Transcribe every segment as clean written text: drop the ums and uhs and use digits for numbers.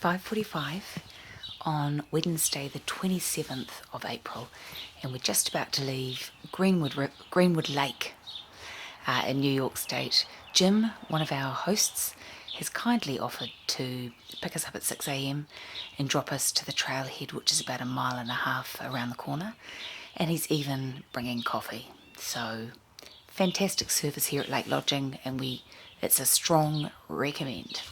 5:45 on Wednesday the 27th of April, and we're just about to leave Greenwood Lake in New York State. Jim, one of our hosts, has kindly offered to pick us up at 6 a.m. and drop us to the trailhead, which is about 1.5 miles around the corner, and he's even bringing coffee. So fantastic service here at Lake Lodging, and it's a strong recommend.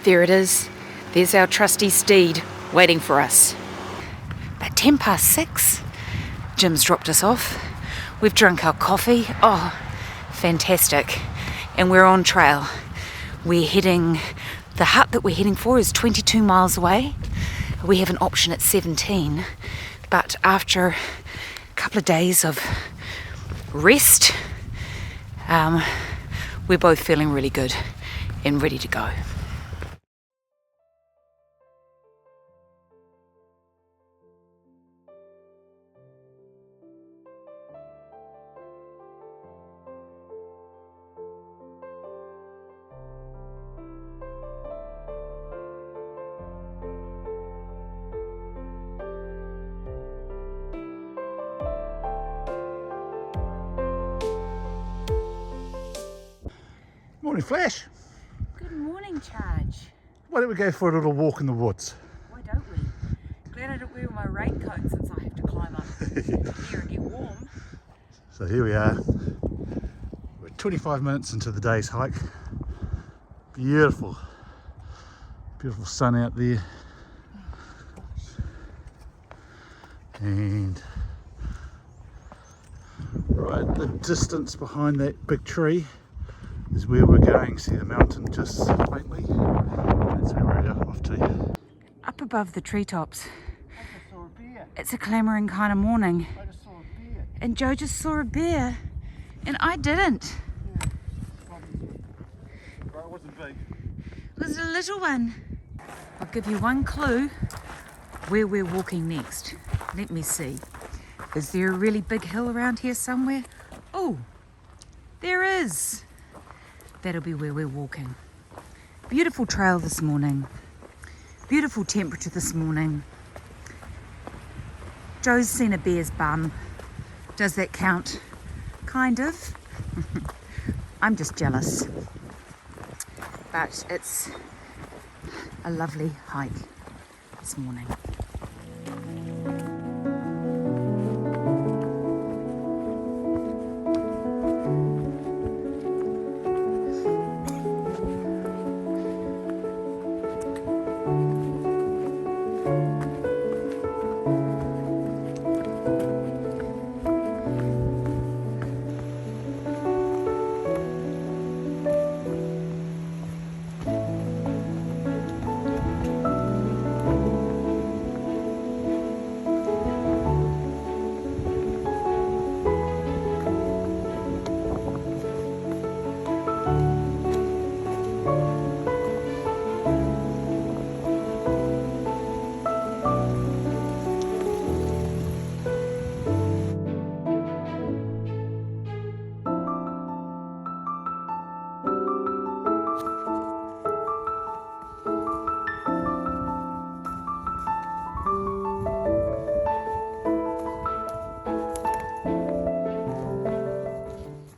There it is. There's our trusty steed waiting for us. About 6:10, Jim's dropped us off. We've drunk our coffee. Oh, fantastic. And we're on trail. The hut that we're heading for is 22 miles away. We have an option at 17, but after a couple of days of rest, we're both feeling really good and ready to go. Morning, Flash. Good morning, Charge. Why don't we go for a little walk in the woods? Why don't we? Glad I don't wear my raincoat since I have to climb up here and get warm. So here we are. We're 25 minutes into the day's hike. Beautiful. Beautiful sun out there. And right in the distance behind that big tree is where we're going. See the mountain just faintly? That's where we're off to. Up above the treetops, I just saw a bear. it's a clamouring kind of morning. I just saw a bear. And Joe just saw a bear, and I didn't. Well, it wasn't big. It was a little one. I'll give you one clue where we're walking next. Let me see. Is there a really big hill around here somewhere? Oh, there is. That'll be where we're walking. Beautiful trail this morning. Beautiful temperature this morning. Joe's seen a bear's bum. Does that count? Kind of. I'm just jealous. But it's a lovely hike this morning.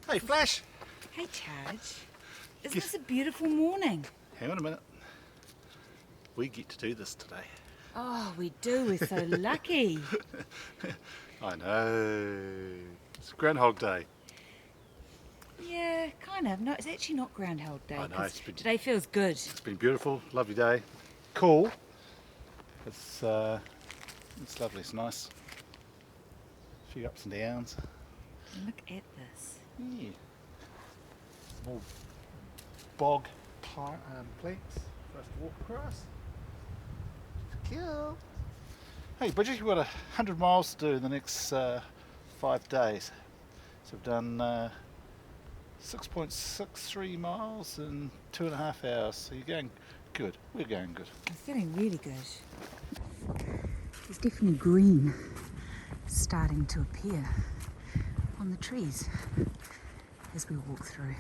Hey, Flash. Hey, Charge. Isn't this a beautiful morning? Hang on a minute. We get to do this today. Oh, we do. We're so lucky. I know. It's Groundhog Day. Yeah, kind of. No, it's actually not Groundhog Day. I know, 'Cause it's been- today feels good. It's been beautiful, lovely day. Cool. It's lovely. It's nice. A few ups and downs. Look at this. Yeah. Small bog planks for us to walk across. Cool. Hey, Bridget, we've got 100 miles to do in the next 5 days. So we've done 6.63 miles in 2.5 hours. So you're going good. We're going good. I'm feeling really good. There's definitely green starting to appear on the trees as we walk through.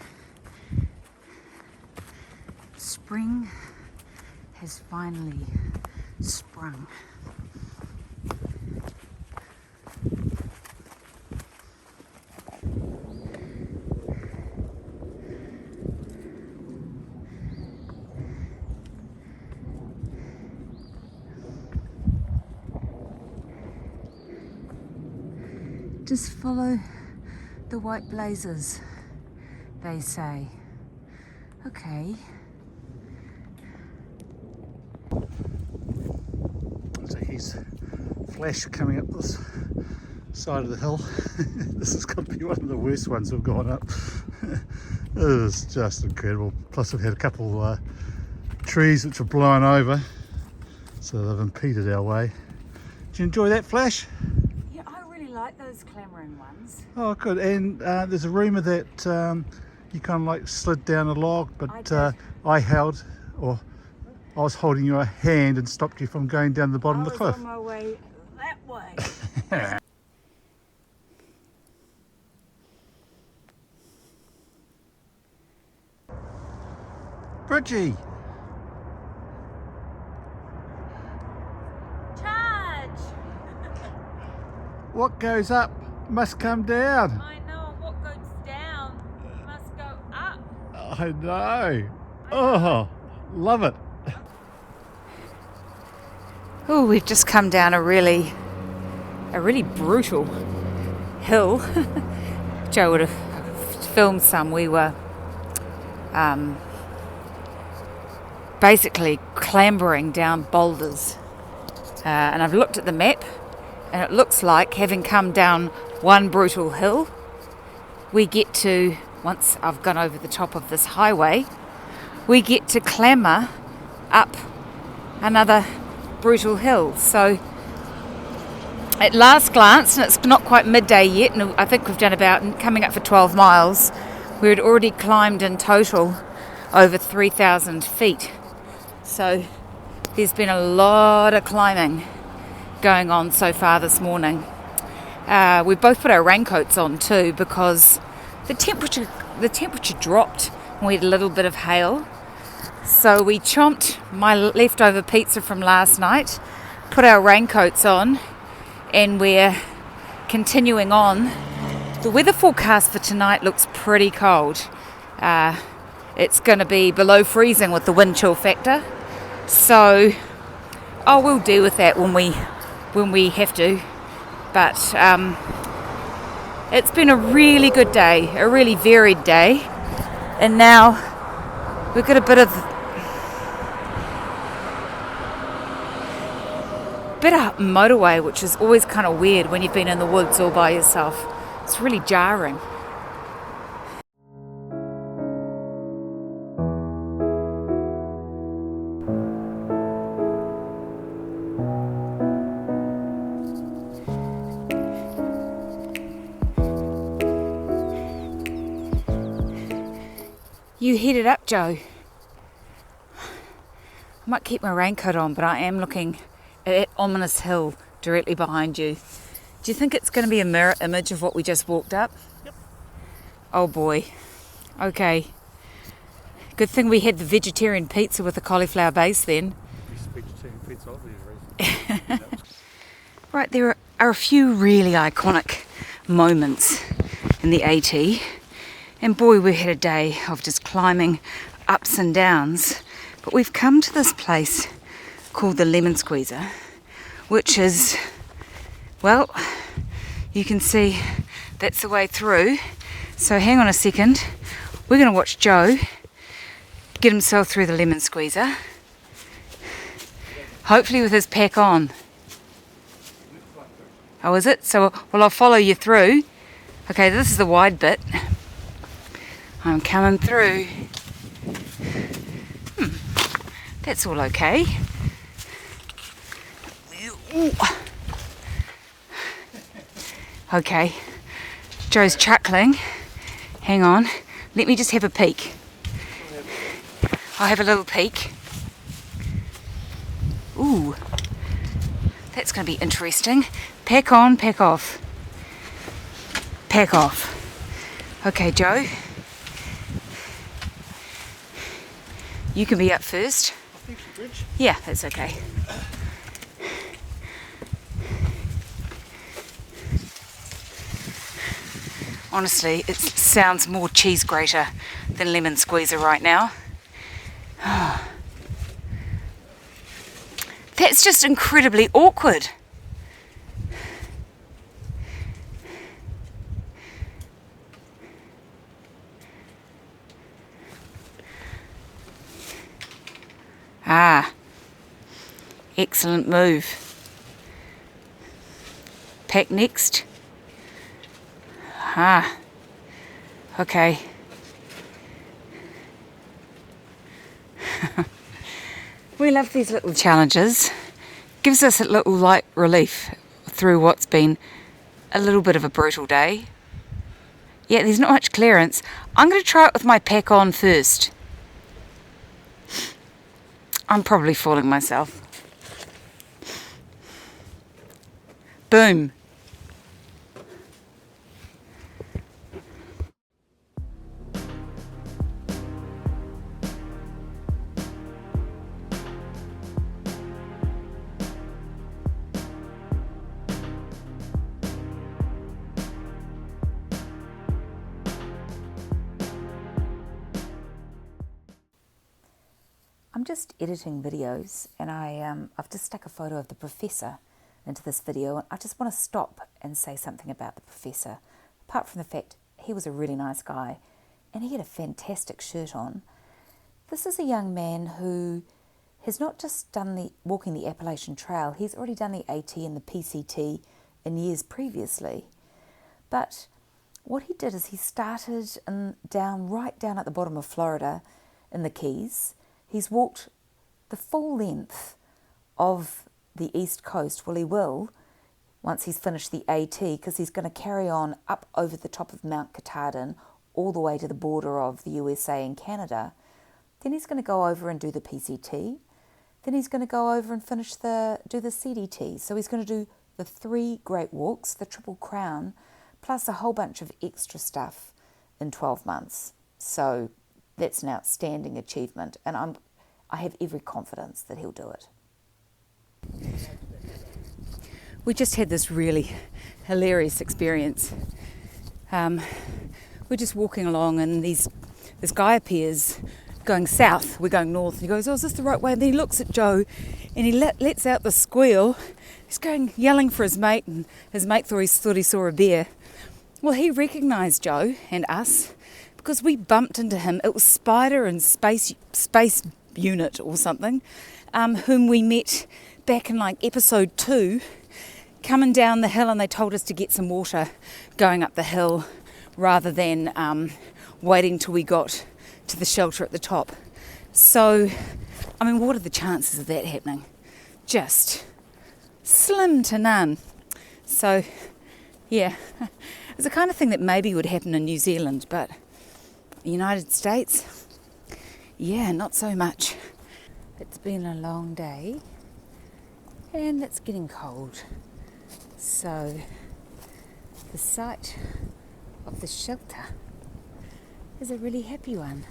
Spring has finally sprung. Just follow the white blazes, they say. Okay. So here's Flash coming up this side of the hill. This has got to be one of the worst ones we've gone up. It is just incredible. Plus we've had a couple trees which are blown over, so they've impeded our way. Did you enjoy that, Flash? Yeah, I really like those clambering ones. Oh, good. And there's a rumour that you kind of like slid down a log, but I held, or I was holding your hand and stopped you from going down the bottom of the cliff. I was on my way that way. Bridgie! Charge! What goes up must come down. I know, what goes down must go up. I know. Oh, love it. Oh, we've just come down a really brutal hill. Joe would have filmed some. We were basically clambering down boulders. And I've looked at the map, and it looks like, having come down one brutal hill, we get to, once I've gone over the top of this highway, we get to clamber up another brutal hill. So at last glance, and it's not quite midday yet, and I think we've done about, coming up for 12 miles, we had already climbed in total over 3,000 feet. So there's been a lot of climbing going on so far this morning. We both put our raincoats on too, because the temperature dropped and we had a little bit of hail. So we chomped my leftover pizza from last night, put our raincoats on, and we're continuing on. The weather forecast for tonight looks pretty cold. It's going to be below freezing with the wind chill factor. So, we'll deal with that when we have to. But it's been a really good day, a really varied day. And now we've got a bit of motorway, which is always kind of weird when you've been in the woods all by yourself. It's really jarring. You headed up, Joe. I might keep my raincoat on, but I am looking at that ominous hill directly behind you. Do you think it's going to be a mirror image of what we just walked up? Yep. Oh boy. Okay. Good thing we had the vegetarian pizza with the cauliflower base then. Vegetarian pizza, obviously. Right, there are a few really iconic moments in the AT. And boy, we had a day of just climbing ups and downs. But we've come to this place called the Lemon Squeezer, which is, well, you can see that's the way through. So hang on a second. We're going to watch Joe get himself through the Lemon Squeezer. Hopefully with his pack on. Oh, is it? So, well, I'll follow you through. Okay, this is the wide bit. I'm coming through. That's all okay. Okay, Joe's chuckling. Hang on, let me just have a peek. I'll have a little peek. Ooh, that's going to be interesting. Pack on, pack off. Pack off. Okay, Joe. You can be up first. Thank you, Bridge. Yeah, that's okay. Honestly, it sounds more cheese grater than lemon squeezer right now. That's just incredibly awkward. Ah, excellent move. Pack next. Ah, okay. We love these little challenges. Gives us a little light relief through what's been a little bit of a brutal day. Yeah, there's not much clearance. I'm going to try it with my pack on first. I'm probably fooling myself. Boom. I'm just editing videos, and I've just stuck a photo of the professor into this video, and I just want to stop and say something about the professor. Apart from the fact he was a really nice guy and he had a fantastic shirt on, this is a young man who has not just done walking the Appalachian Trail, he's already done the AT and the PCT in years previously. But what he did is he started right down at the bottom of Florida in the Keys. He's walked the full length of the East Coast. Well, he will once he's finished the AT, because he's going to carry on up over the top of Mount Katahdin all the way to the border of the USA and Canada. Then he's going to go over and do the PCT. Then he's going to go over and do the CDT. So he's going to do the 3 Great Walks, the Triple Crown, plus a whole bunch of extra stuff in 12 months. So that's an outstanding achievement, and I have every confidence that he'll do it. We just had this really hilarious experience. We're just walking along, and this guy appears going south. We're going north. He goes, "Oh, is this the right way?" And then he looks at Joe, and he lets out the squeal. He's yelling for his mate, and his mate thought he saw a bear. Well, he recognised Joe and us, because we bumped into him. It was Spider and Space Unit or something, whom we met back in episode 2, coming down the hill, and they told us to get some water going up the hill rather than waiting till we got to the shelter at the top. So, I mean, what are the chances of that happening? Just slim to none. So, yeah, it's the kind of thing that maybe would happen in New Zealand, but the United States, yeah, not so much. It's been a long day and it's getting cold. So the sight of the shelter is a really happy one.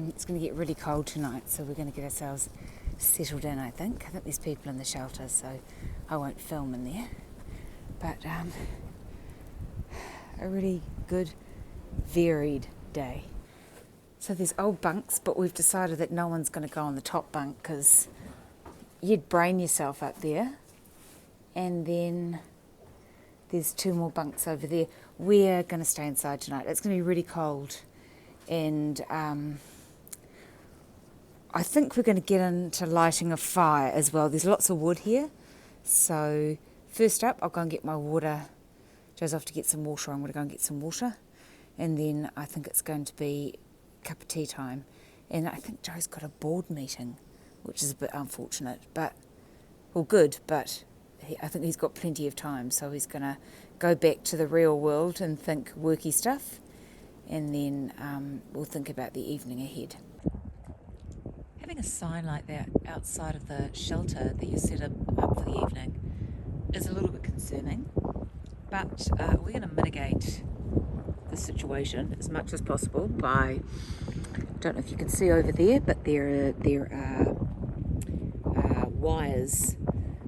It's going to get really cold tonight, so we're going to get ourselves settled in, I think. I think there's people in the shelter, so I won't film in there. But a really good, varied day. So there's old bunks, but we've decided that no one's going to go on the top bunk because you'd brain yourself up there. And then there's 2 more bunks over there. We're going to stay inside tonight. It's going to be really cold, and I think we're going to get into lighting a fire as well. There's lots of wood here, so first up I'll go and get my water. Joe's off to get some water. I'm going to go and get some water, and then I think it's going to be a cup of tea time. And I think Joe's got a board meeting, which is a bit unfortunate, but, well, good, but I think he's got plenty of time, so he's going to go back to the real world and think worky stuff, and then we'll think about the evening ahead. Having a sign like that outside of the shelter that you set up for the evening is a little bit concerning, but we're going to mitigate the situation as much as possible by, don't know if you can see over there, but there are wires.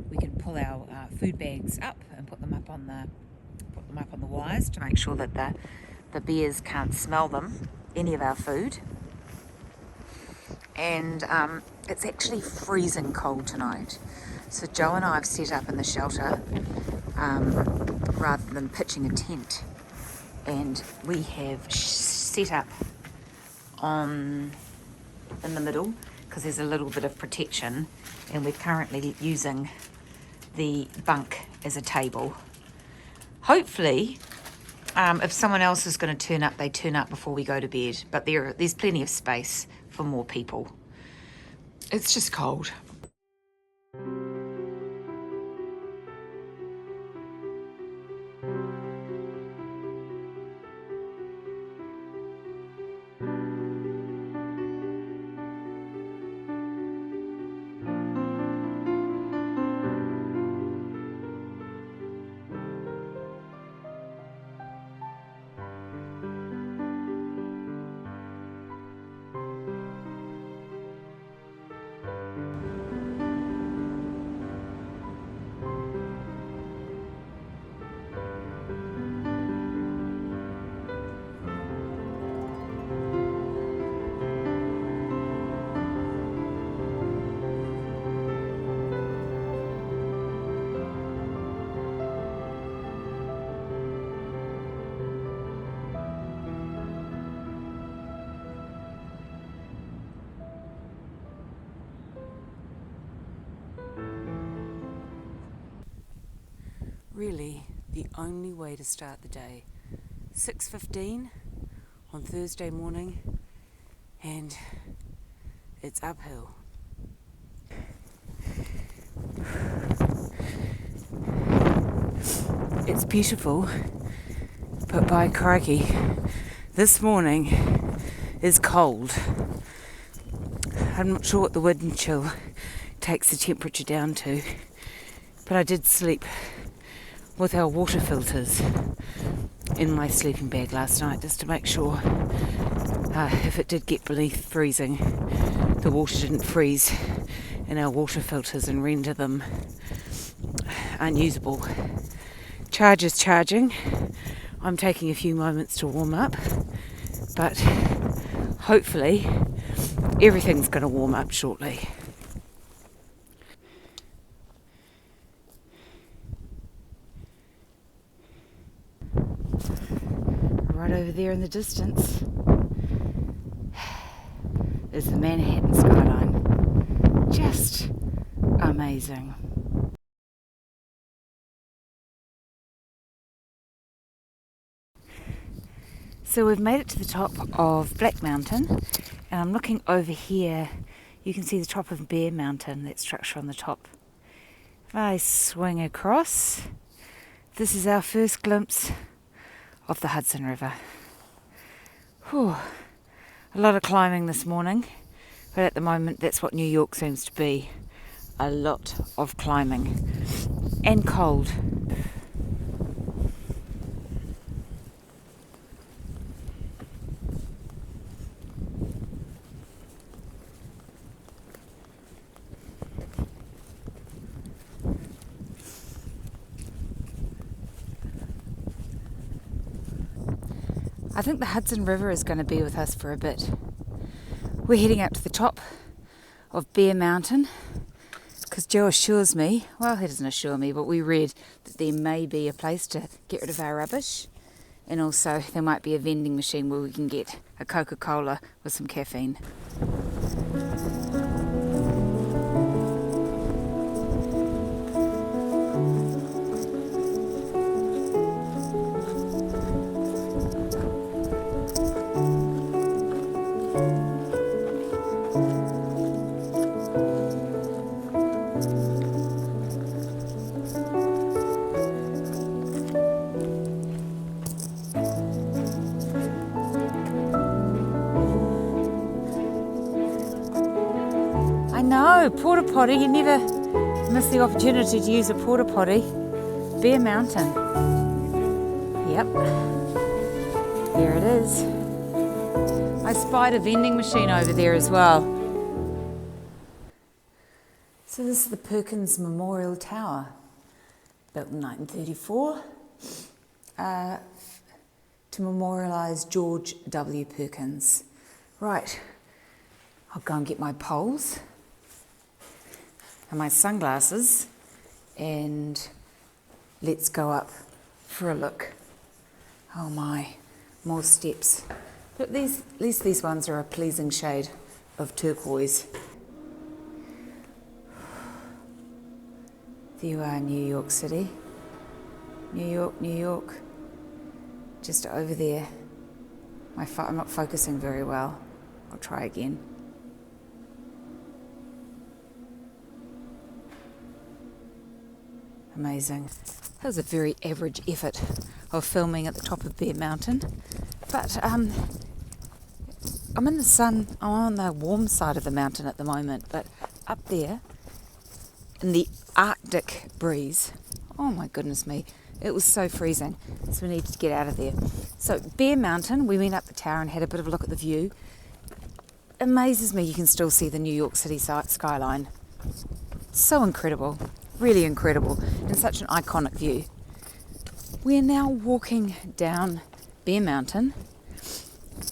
We can pull our food bags up and put them up on the wires to make sure that the bears can't smell them, any of our food. And it's actually freezing cold tonight. So Joe and I have set up in the shelter rather than pitching a tent. And we have set up in the middle because there's a little bit of protection, and we're currently using the bunk as a table. Hopefully, if someone else is going to turn up, they turn up before we go to bed. But there's plenty of space for more people. It's just cold. Really, the only way to start the day. 6:15 on Thursday morning, and it's uphill. It's beautiful, but by crikey, this morning is cold. I'm not sure what the wind chill takes the temperature down to, but I did sleep with our water filters in my sleeping bag last night just to make sure if it did get beneath freezing, the water didn't freeze in our water filters and render them unusable. Charger's charging. I'm taking a few moments to warm up, but hopefully everything's going to warm up shortly. Right over there in the distance is the Manhattan skyline. Just amazing. So we've made it to the top of Black Mountain, and I'm looking over here. You can see the top of Bear Mountain, that structure on the top. If I swing across, this is our first glimpse of the Hudson River. Whew. A lot of climbing this morning, but at the moment that's what New York seems to be. A lot of climbing and cold. I think the Hudson River is going to be with us for a bit. We're heading up to the top of Bear Mountain because Joe assures me, well, he doesn't assure me, but we read that there may be a place to get rid of our rubbish, and also there might be a vending machine where we can get a Coca-Cola with some caffeine. No, porta potty, you never miss the opportunity to use a porta potty. Bear Mountain. Yep. There it is. I spied a vending machine over there as well. So this is the Perkins Memorial Tower, built in 1934 to memorialise George W. Perkins. Right, I'll go and get my poles and my sunglasses and let's go up for a look. Oh my, more steps. But at least these ones are a pleasing shade of turquoise. There you are, New York City. New York, New York. Just over there. I'm not focusing very well. I'll try again. Amazing. That was a very average effort of filming at the top of Bear Mountain. But I'm in the sun, I'm on the warm side of the mountain at the moment, but up there in the Arctic breeze, oh my goodness me, it was so freezing, so we needed to get out of there. So Bear Mountain, we went up the tower and had a bit of a look at the view. Amazes me you can still see the New York City skyline. So incredible, really incredible, and such an iconic view. We're now walking down Bear Mountain,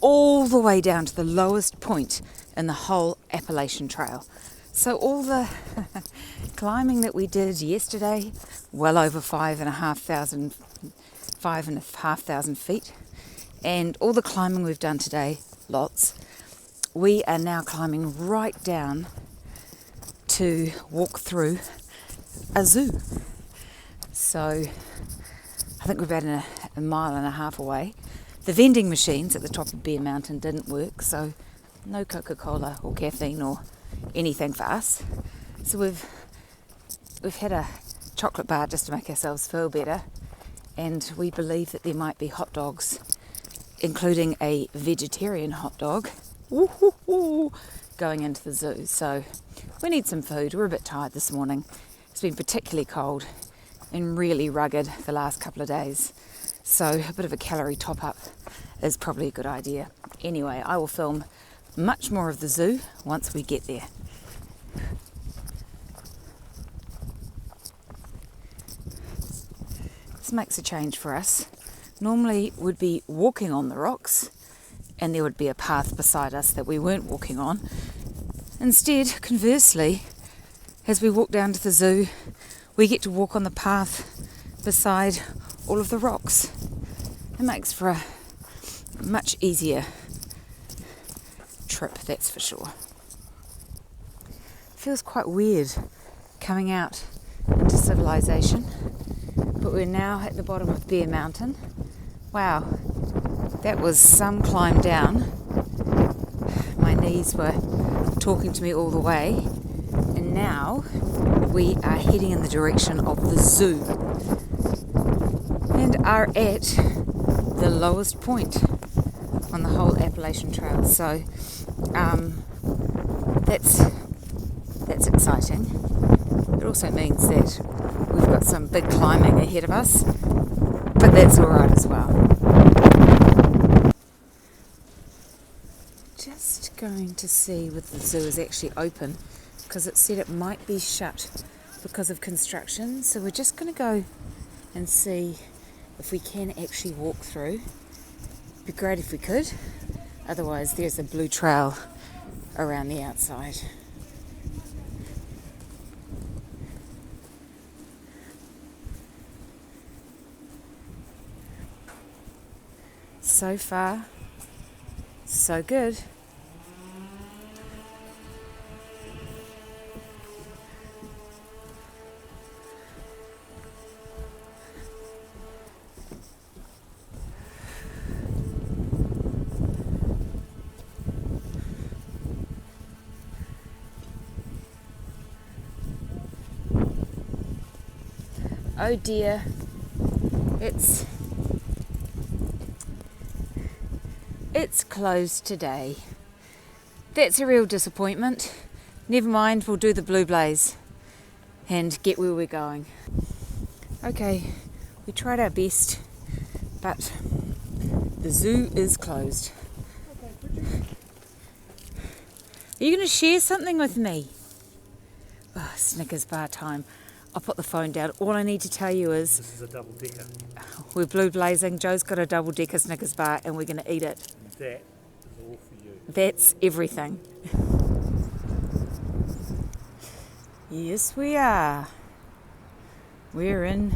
all the way down to the lowest point in the whole Appalachian Trail. So all the climbing that we did yesterday, well over 5,500 feet, and all the climbing we've done today, lots, we are now climbing right down to walk through a zoo. So I think we're about a mile and a half away. The vending machines at the top of Bear Mountain didn't work, so no Coca-Cola or caffeine or anything for us. So we've had a chocolate bar just to make ourselves feel better, and we believe that there might be hot dogs, including a vegetarian hot dog, going into the zoo. So we need some food. We're a bit tired this morning. It's been particularly cold and really rugged the last couple of days. So a bit of a calorie top up is probably a good idea. Anyway, I will film much more of the zoo once we get there. This makes a change for us. Normally we'd be walking on the rocks and there would be a path beside us that we weren't walking on. Instead, conversely, as we walk down to the zoo, we get to walk on the path beside all of the rocks. It makes for a much easier trip, that's for sure. Feels quite weird coming out into civilization, but we're now at the bottom of Bear Mountain. Wow, that was some climb down. My knees were talking to me all the way, and now we are heading in the direction of the zoo and are at the lowest point on the whole Appalachian Trail. So that's exciting. It also means that we've got some big climbing ahead of us, but that's all right as well. Just going to see whether the zoo is actually open, because it said it might be shut because of construction. So we're just going to go and see if we can actually walk through. It'd be great if we could. Otherwise, there's a blue trail around the outside. So far, so good. Oh dear, it's closed today. That's a real disappointment. Never mind, we'll do the Blue Blaze and get where we're going. Okay, we tried our best, but The zoo is closed. Are you going to share something with me? Oh, Snickers bar time. I'll put the phone down. All I need to tell you is... This is a double decker. We're blue blazing. Joe's got a double decker Snickers bar and we're going to eat it. That is all for you. That's everything. Yes, we are. We're in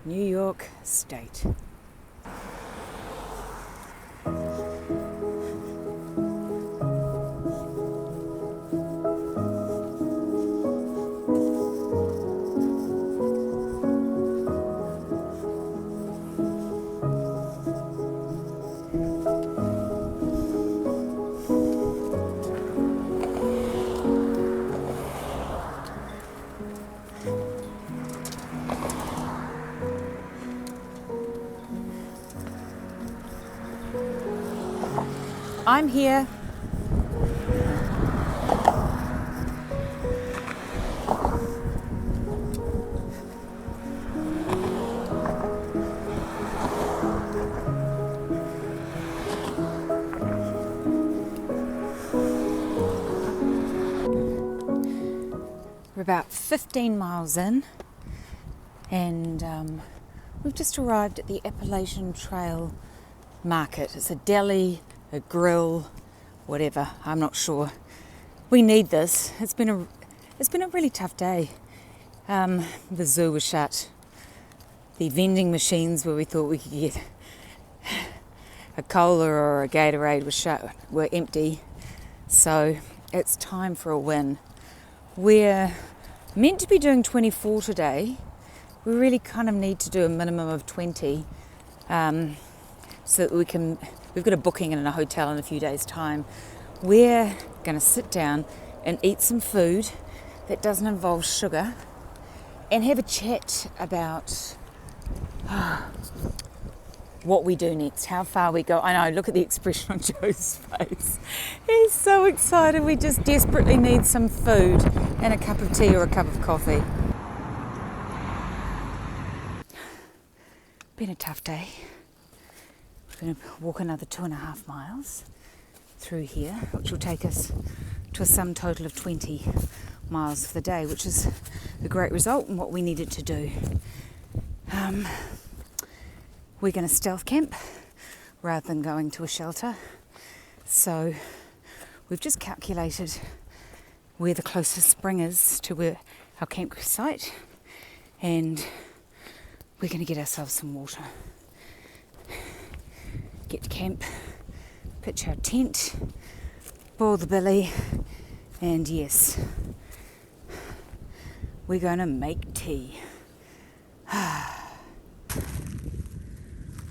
New York State. I'm here. We're about 15 miles in and we've just arrived at the Appalachian Trail Market. It's a deli, a grill, whatever, I'm not sure. We need this. It's been a really tough day. The zoo was shut. The vending machines where we thought we could get a cola or a Gatorade were empty. So it's time for a win. We're meant to be doing 24 today. We really kind of need to do a minimum of 20 so that we've got a booking in a hotel in a few days' time. We're going to sit down and eat some food that doesn't involve sugar and have a chat about what we do next, how far we go. I know, look at the expression on Joe's face. He's so excited. We just desperately need some food and a cup of tea or a cup of coffee. Been a tough day. We're going to walk another 2.5 miles through here, which will take us to a sum total of 20 miles for the day, which is a great result and what we needed to do. We're going to stealth camp rather than going to a shelter. So we've just calculated where the closest spring is to our campsite, and we're going to get ourselves some water. Get to camp, pitch our tent, boil the billy, and yes, we're going to make tea.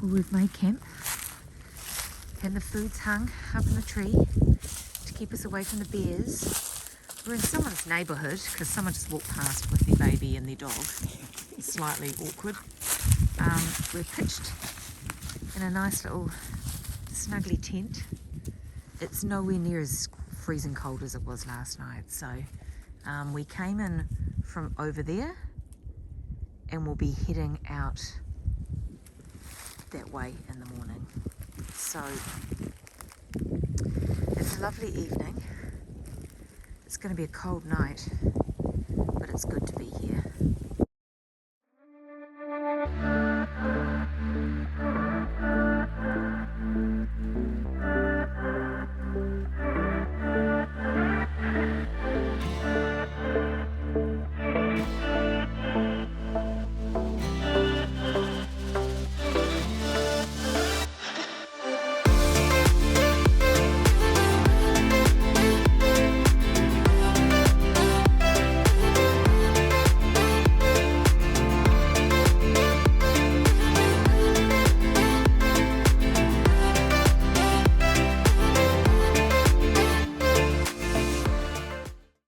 Well, we've made camp and the food's hung up in the tree to keep us away from the bears. We're in someone's neighbourhood because someone just walked past with their baby and their dog. It's slightly awkward. We're pitched in a nice little snuggly tent. It's nowhere near as freezing cold as it was last night, so we came in from over there and we'll be heading out that way in the morning. So it's a lovely evening. It's going to be a cold night, but it's good to be